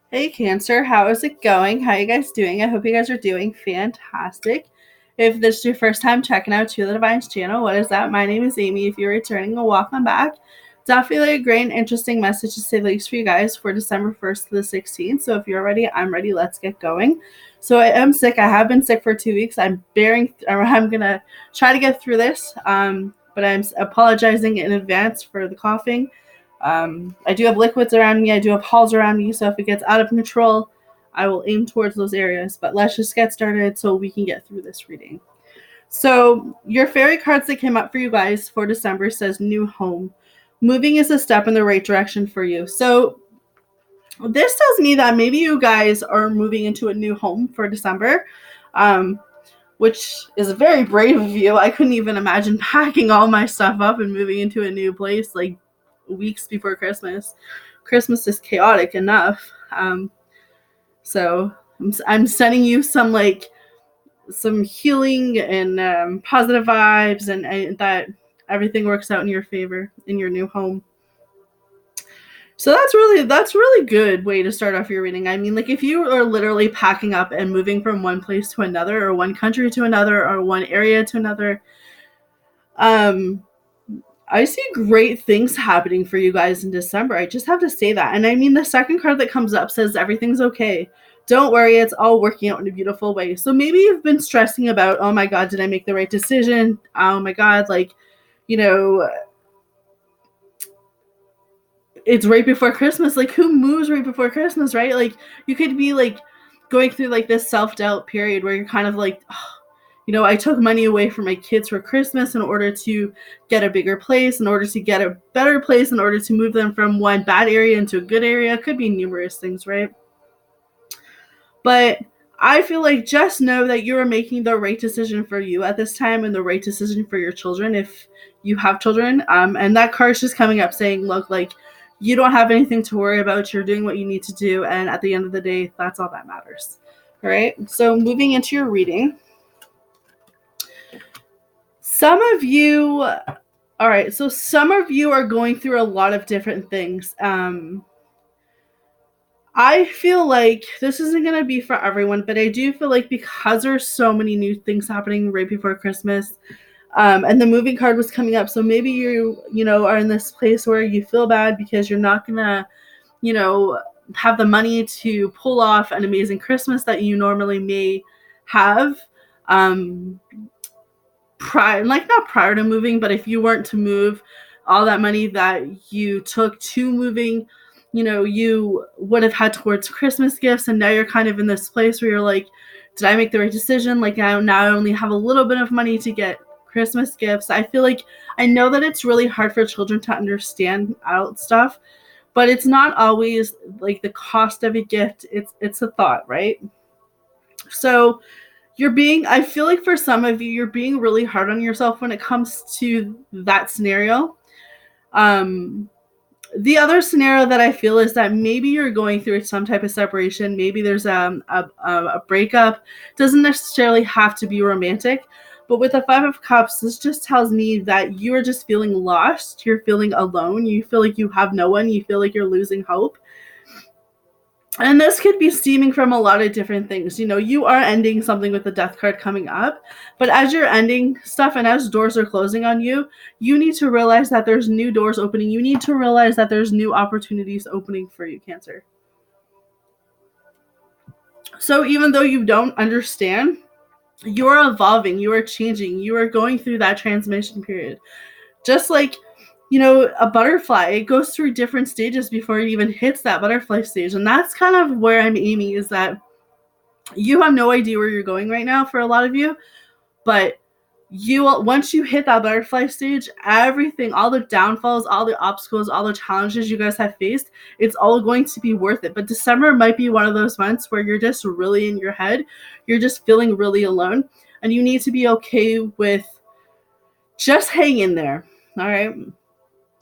Hey Cancer, how is it going? How you guys doing? I hope you guys are doing fantastic. If this is your first time checking out To the Divine's channel, what is that? My name is Amy. If you're returning, welcome back. Definitely a great and interesting message to say the least for you guys for December 1st to the 16th. So if you're ready, I'm ready. Let's get going. So I am sick. I have been sick for 2 weeks. I'm gonna try to get through this. But I'm apologizing in advance for the coughing. I do have liquids around me. I do have halls around me. So if it gets out of control, I will aim towards those areas. But let's just get started so we can get through this reading. So your fairy cards that came up for you guys for December says new home. Moving is a step in the right direction for you. So this tells me that maybe you guys are moving into a new home for December, which is very brave of you. I couldn't even imagine packing all my stuff up and moving into a new place like weeks before Christmas. Christmas is chaotic enough. So I'm sending you some healing and positive vibes, and that everything works out in your favor in your new home. So that's really good way to start off your reading. I mean, like if you are literally packing up and moving from one place to another, or one country to another, or one area to another, I see great things happening for you guys in December. I just have to say that. And I mean, the second card that comes up says everything's okay. Don't worry, it's all working out in a beautiful way. So maybe you've been stressing about, oh my God, did I make the right decision? Oh my God, you know, it's right before Christmas. Like, who moves right before Christmas, right? Like, you could be like going through like this self-doubt period where you're kind of like, oh, I took money away from my kids for Christmas in order to get a bigger place, in order to get a better place, in order to move them from one bad area into a good area. It could be numerous things, right? But I feel like just know that you are making the right decision for you at this time and the right decision for your children if you have children. And that card's just coming up saying, look, like, you don't have anything to worry about. You're doing what you need to do. And at the end of the day, that's all that matters. All right. So moving into your reading. Some of you are going through a lot of different things. I feel like this isn't going to be for everyone, but I do feel like because there's so many new things happening right before Christmas, and the moving card was coming up, so maybe you are in this place where you feel bad because you're not going to, have the money to pull off an amazing Christmas that you normally may have. Not prior to moving, but if you weren't to move, all that money that you took to moving, you would have had towards Christmas gifts, and now you're kind of in this place where you're like, did I make the right decision? Like, now I only have a little bit of money to get Christmas gifts. I feel like, I know that it's really hard for children to understand adult stuff, but it's not always like the cost of a gift. It's a thought, right? So I feel like for some of you, you're being really hard on yourself when it comes to that scenario. The other scenario that I feel is that maybe you're going through some type of separation. Maybe there's a breakup. It doesn't necessarily have to be romantic. But with the Five of Cups, this just tells me that you are just feeling lost. You're feeling alone. You feel like you have no one. You feel like you're losing hope. And this could be stemming from a lot of different things. You are ending something with the Death card coming up, but as you're ending stuff and as doors are closing on you, you need to realize that there's new doors opening. You need to realize that there's new opportunities opening for you, Cancer. So even though you don't understand, you are evolving, you are changing, you are going through that transmission period. Just like, a butterfly, it goes through different stages before it even hits that butterfly stage. And that's kind of where I'm aiming, is that you have no idea where you're going right now for a lot of you, but once you hit that butterfly stage, everything, all the downfalls, all the obstacles, all the challenges you guys have faced, it's all going to be worth it. But December might be one of those months where you're just really in your head, you're just feeling really alone, and you need to be okay with just hang in there. All right.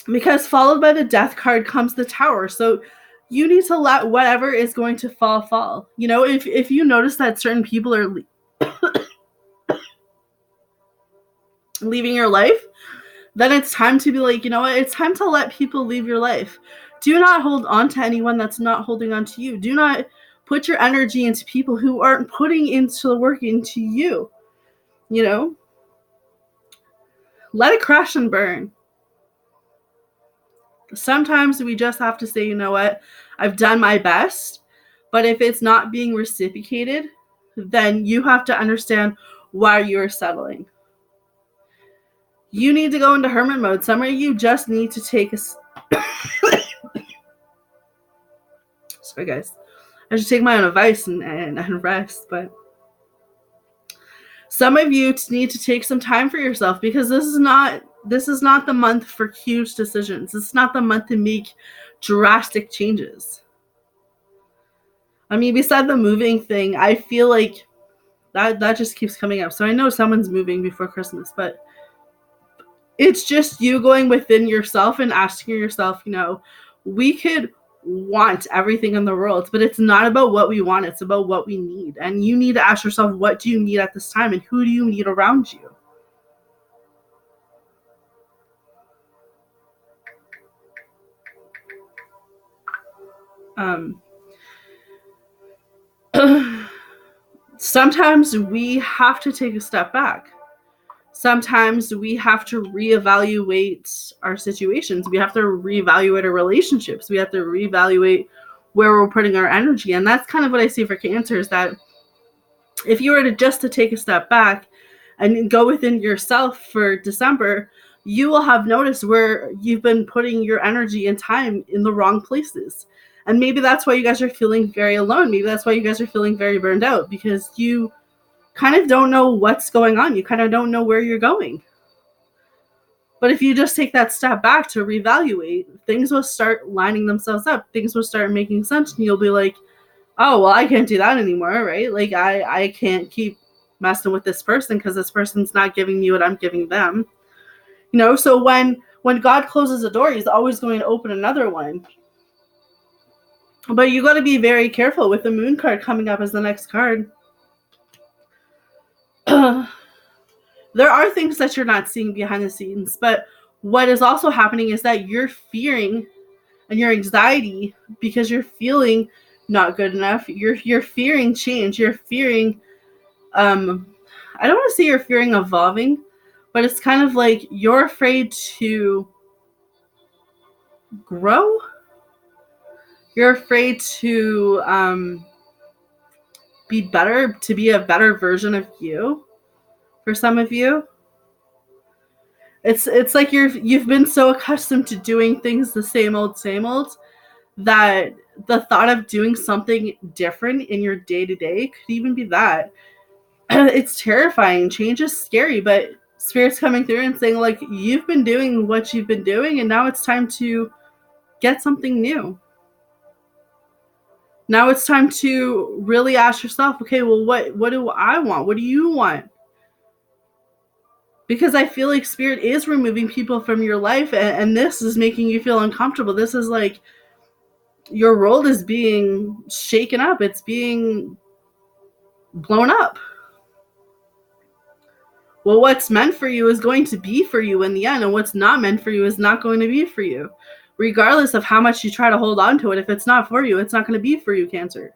Because followed by the Death card comes the Tower. So you need to let whatever is going to fall. If you notice that certain people are leaving your life, then it's time to be like, it's time to let people leave your life. Do not hold on to anyone that's not holding on to you. Do not put your energy into people who aren't putting into the work into you. Let it crash and burn. Sometimes we just have to say, you know what, I've done my best, but if it's not being reciprocated, then you have to understand why you're settling. You need to go into hermit mode. Some of you just need to take a... Sorry, guys. I should take my own advice and rest, but some of you need to take some time for yourself, because this is not the month for huge decisions. This is not the month to make drastic changes. I mean, beside the moving thing, I feel like that just keeps coming up. So I know someone's moving before Christmas, but it's just you going within yourself and asking yourself, we could want everything in the world, but it's not about what we want, it's about what we need. And you need to ask yourself, what do you need at this time, and who do you need around you? Sometimes we have to take a step back. Sometimes we have to reevaluate our situations. We have to reevaluate our relationships. We have to reevaluate where we're putting our energy. And that's kind of what I see for Cancer, is that if you were to take a step back and go within yourself for December, you will have noticed where you've been putting your energy and time in the wrong places. And maybe that's why you guys are feeling very alone. Maybe that's why you guys are feeling very burned out, because you kind of don't know what's going on. You kind of don't know where you're going. But if you just take that step back to reevaluate, things will start lining themselves up. Things will start making sense, and you'll be like, oh, well, I can't do that anymore, right? Like, I can't keep messing with this person because this person's not giving me what I'm giving them. So when God closes a door, he's always going to open another one. But you got to be very careful with the moon card coming up as the next card. There are things that you're not seeing behind the scenes, but what is also happening is that you're fearing and your anxiety because you're feeling not good enough. You're fearing change. You're fearing, I don't want to say you're fearing evolving, but it's kind of like you're afraid to grow. You're afraid to be better, to be a better version of you. For some of you, it's like you've been so accustomed to doing things the same old, that the thought of doing something different in your day-to-day could even be that. It's terrifying. Change is scary, but Spirit's coming through and saying, like, you've been doing what you've been doing, and now it's time to get something new. Now it's time to really ask yourself, okay, well, what do I want? What do you want? Because I feel like Spirit is removing people from your life, and this is making you feel uncomfortable. This is like your world is being shaken up. It's being blown up. Well, what's meant for you is going to be for you in the end, and what's not meant for you is not going to be for you. Regardless of how much you try to hold on to it, if it's not for you, it's not going to be for you, Cancer.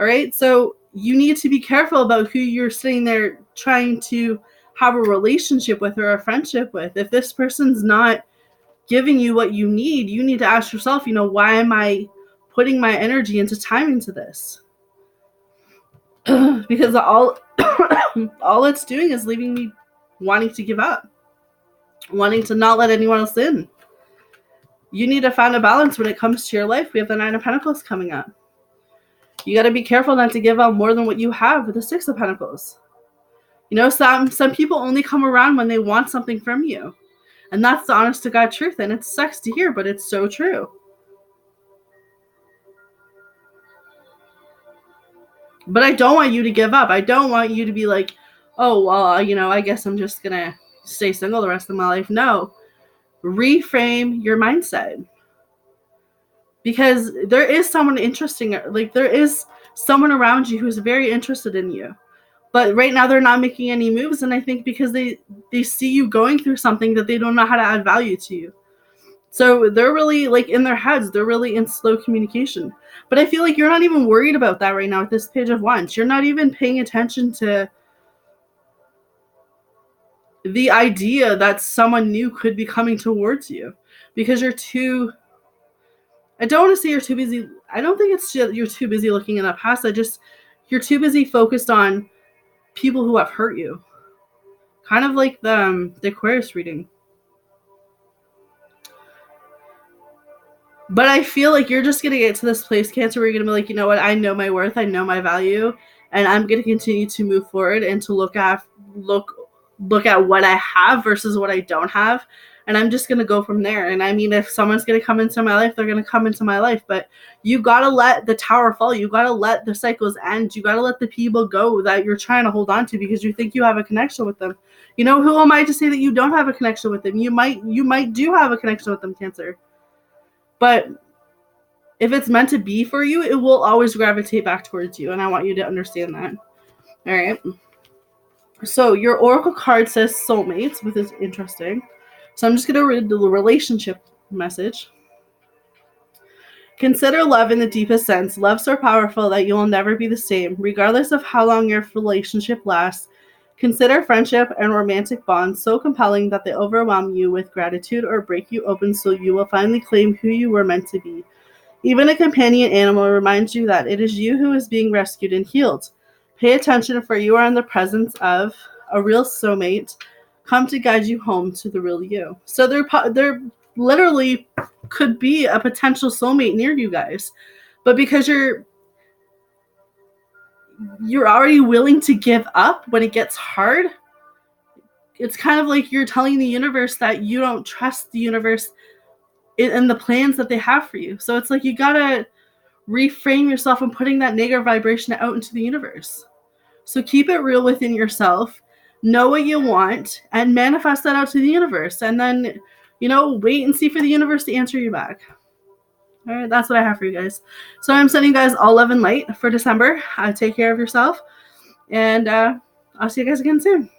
All right? So you need to be careful about who you're sitting there trying to have a relationship with or a friendship with. If this person's not giving you what you need to ask yourself, why am I putting my energy into time into this? Because all it's doing is leaving me wanting to give up, wanting to not let anyone else in. You need to find a balance when it comes to your life. We have the 9 of Pentacles coming up. You got to be careful not to give out more than what you have with the 6 of Pentacles. Some people only come around when they want something from you. And that's the honest to God truth. And it sucks to hear, but it's so true. But I don't want you to give up. I don't want you to be like, oh, well, I guess I'm just going to stay single the rest of my life. No. Reframe your mindset. Because there is someone interesting. Like, there is someone around you who's very interested in you. But right now they're not making any moves, and I think because they see you going through something that they don't know how to add value to you. So they're really like in their heads, they're really in slow communication. But I feel like you're not even worried about that right now with this Page of Wands. You're not even paying attention to the idea that someone new could be coming towards you because you're too, I don't want to say you're too busy. I don't think it's you're too busy looking in the past. You're too busy focused on people who have hurt you. Kind of like the Aquarius reading. But I feel like you're just going to get to this place, Cancer, where you're going to be like, you know what? I know my worth. I know my value. And I'm going to continue to move forward and to look at what I have versus what I don't have. And I'm just going to go from there. And I mean, if someone's going to come into my life, they're going to come into my life. But you got to let the tower fall. You got to let the cycles end. You got to let the people go that you're trying to hold on to because you think you have a connection with them. You know, who am I to say that you don't have a connection with them? You might do have a connection with them, Cancer. But if it's meant to be for you, it will always gravitate back towards you. And I want you to understand that. All right. So your oracle card says soulmates, which is interesting. So I'm just going to read the relationship message. Consider love in the deepest sense. Love so powerful that you will never be the same, regardless of how long your relationship lasts. Consider friendship and romantic bonds so compelling that they overwhelm you with gratitude or break you open so you will finally claim who you were meant to be. Even a companion animal reminds you that it is you who is being rescued and healed. Pay attention, for you are in the presence of a real soulmate come to guide you home to the real you. So there literally could be a potential soulmate near you guys. But because you're already willing to give up when it gets hard, it's kind of like you're telling the universe that you don't trust the universe in the plans that they have for you. So it's like you gotta reframe yourself and putting that negative vibration out into the universe. So keep it real within yourself, know what you want, and manifest that out to the universe. And then, wait and see for the universe to answer you back. All right, that's what I have for you guys. So I'm sending you guys all love and light for December. Take care of yourself, and I'll see you guys again soon.